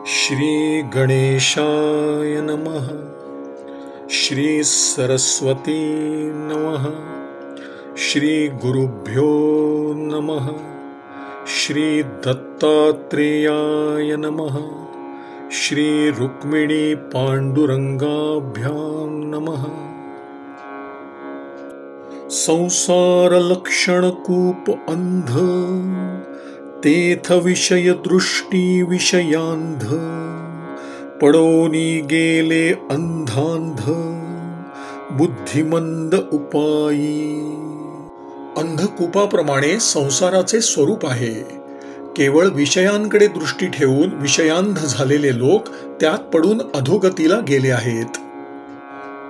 श्री गणेशाय नमः। श्री सरस्वती नमः। श्री गुरुभ्यो नमः। श्री दत्तात्रेयाय नमः। श्री रुक्मिणी पांडुरंगाभ्यां नमः। संसार लक्षण कूप अंध, तेथ विषय दृष्टी विषयांध, पडोनी गेले अंधांध, बुद्धिमंद उपायी। अंधकूपाप्रमाणे संसाराचे स्वरूप आहे। केवळ विषयांकडे दृष्टी ठेवून विषयांध झालेले लोक त्यात पडून अधोगतीला गेले आहेत।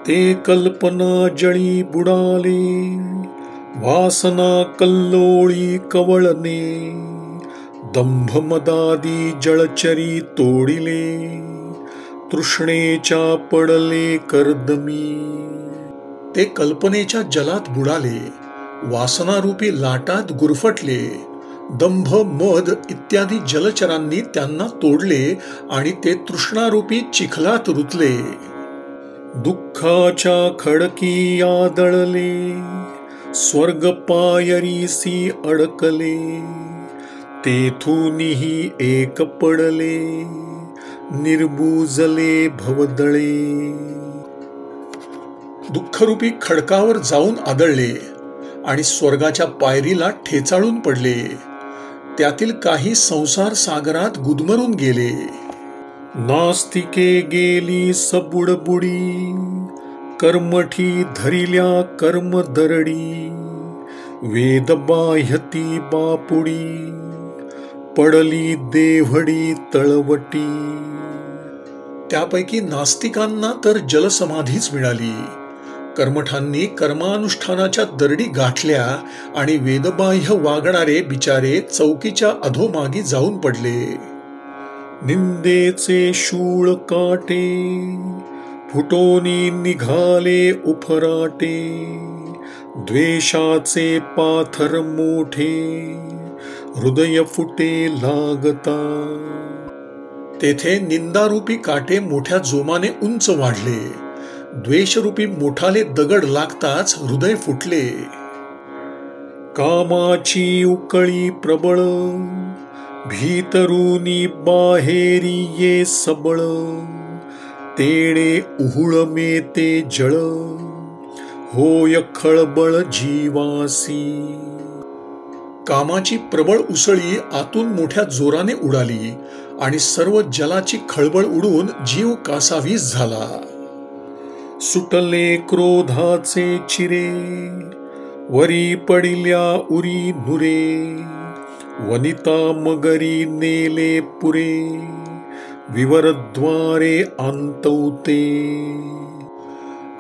ते कल्पना जळी बुडाले, वासना कल्लोळी कवळने, दंभ मदादी जळचरी तोडिले, तृष्णेच्या पडले कर्दमी। ते कल्पनेच्या जलात बुडाले, वासनारूपी लाटात गुरफटले, दंभ मद इत्यादी जलचरांनी त्यांना तोडले आणि ते तृष्णारूपी चिखलात रुतले। दुःखाच्या खडकी आदळले, स्वर्ग पायरीसी अडकले, तेथूनही एक पडले, निर्बुजले भवदळे। दुःखरूपी खडकावर जाऊन आदळले आणि स्वर्गाच्या पायरीला ठेचाळून पडले। त्यातील काही संसार सागरात गुदमरून गेले। नास्तिके गेली सबुडबुडी, कर्मठी धरिल्या कर्म दरडी, वेद बाह्यती बापुडी, पडली देवडी तळवटी। त्यापैकी नास्तिकांना तर जलसमाधीच मिळाली, कर्मठांनी कर्मानुष्ठानाच्या दरडी गाठल्या आणि वेदबाह्य वागणारे बिचारे चौकीच्या अधोमागी जाऊन पडले। निंदेचे शूळ काटे, फुटोनी निघाले उफराटे, द्वेषाचे पाथर मोठे, हृदय फुटे लागता। तेथे निंदारूपी काटे मोठ्या जोमाने उंच वाढले, द्वेषरूपी मोठाले दगड लागताच हृदय फुटले। कामाची उकळी प्रबळ, भीतरूनी बाहेरी ये सबळ, तेणे उहुळमे ते जळ, होय खळबळ जीवासी। कामाची प्रबळ उसळी आतून मोठ्या जोराने उडाली आणि सर्व जलाची खळबळ उडून जीव कासावीस झाला। सुटले क्रोधाचे चिरे, वरी पडिल्या उरी नुरे, वनिता मगरी नेले पुरे, विवरद्वारे अंतवते।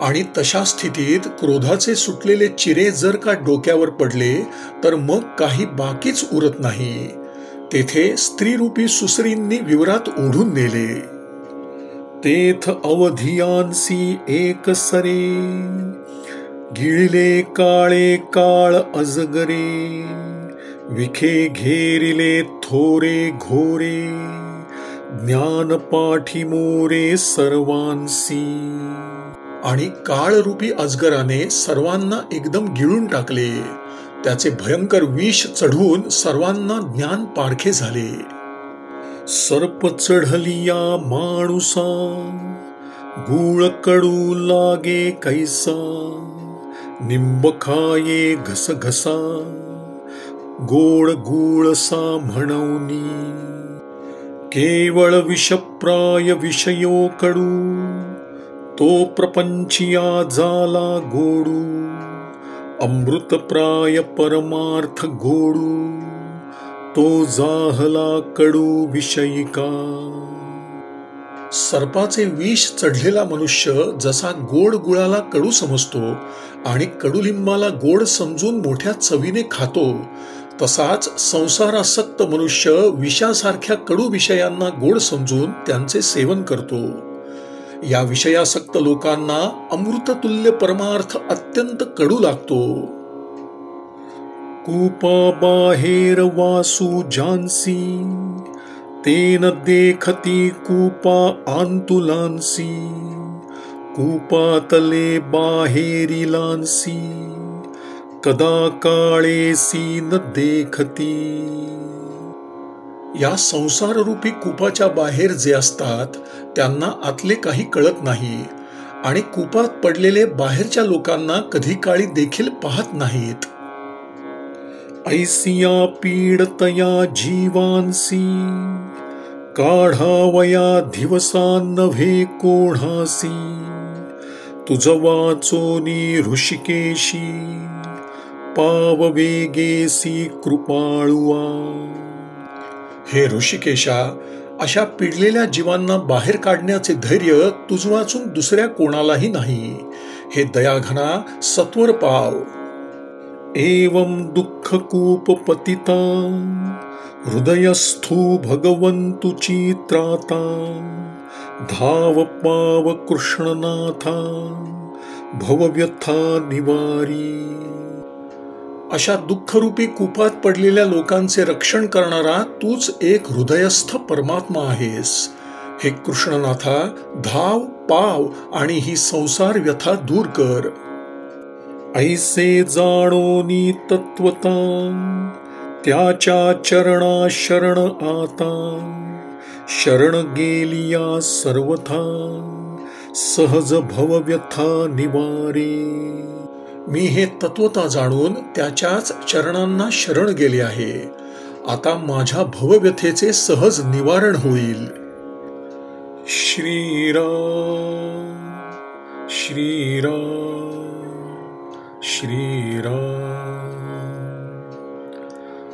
आणि तशा स्थितीत क्रोधाचे सुटलेले चिरे जर का डोक्यावर पडले तर मग काही बाकीच उरत नाही। तेथे स्त्रीरूपी सुसरींनी विवरात ओढून नेले। तेथ अवधियांसी एक सरे, गिळले काळे काळ अजगरे, विखे घेरिले थोरे घोरे, ज्ञान पाठी मोरे सर्वांसी। आणि काळरूपी अजगराने सर्वांना एकदम गिळून टाकले, त्याचे भयंकर विष चढून सर्वांना ज्ञान पारखे झाले। सर्प चढलिया माणुसा, गूळ कडू लागे कैसा, निंब खाये घसघसा, गोड गुळसा म्हणूनी। केवळ विषप्राय विषयो कडू, तो प्रपंचिया झाला गोडू, अमृतप्राय परमार्थ गोडू, तो जाहला कडू विषयिका। सर्पाचे विष चढलेला मनुष्य जसा गोड गुळाला कडू समजतो आणि कडुलिंबाला गोड समजून मोठ्या चवीने खातो, तसाच संसारासक्त मनुष्य विषासारख्या कडू विषयांना गोड समजून त्यांचे सेवन करतो। या विषयासक्त लोकांना अमृततुल्य परमार्थ अत्यंत कडू लागतो। कूपा बाहेर वासू जान्सी, तेन देखती कूपा आंतुलांसी, कूपातले बाहेरिलांसी, कदा काळेसी न देखती. या संसाररूपी कूपाच्या बाहेर जे असतात त्यांना आतले काही कळत नाही आणि कूपात पडलेले बाहेरच्या लोकांना कधी काळी देखील पाहत नाहीत. ऐसिया पीडतया जीवांसी, काढावया दिवसा नव्हे कोणासी, तुझ वाचोनी ऋषिकेशी, पाववेगेसी कृपाळुआ. हे ऋषिकेशा, अशा पिडलेल्या जीवांना बाहेर काढण्याचे धैर्य तुझ वाचून दुसऱ्या कोणालाही नाही. हे दयाघना सत्वर पाव. एवं दुःख कूप पतिता, हृदयस्थू भगवंतुची त्राता, धाव पाव कृष्णनाथा, भवव्यथा निवारी. अशा दुःखरूपी कूपात पडलेल्या लोकांचे रक्षण करणारा तूच एक हृदयस्थ परमात्मा आहेस. हे कृष्णनाथा, धाव पाव आणि ही संसार व्यथा दूर कर. ऐसे जाणोनी तत्वता, त्याच्या चरणा शरण आता, शरण गेलिया सर्वथा, सहज भवव्यथा निवारे. मी हे तत्वता जाणून त्याच्याच चरणांना शरण गेले आहे. आता माझ्या भवव्यथेचे सहज निवारण होईल. श्रीराम श्रीराम श्रीराम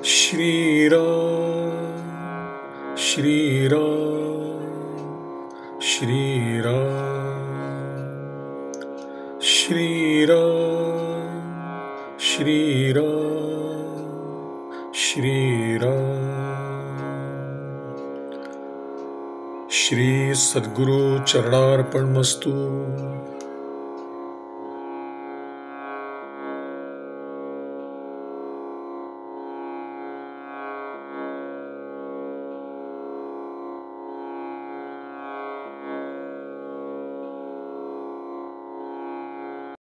श्रीराम श्रीराम श्रीराम श्रीराम श्रीराम श्रीराम. श्री सद्गुरु चरणार्पणमस्तु.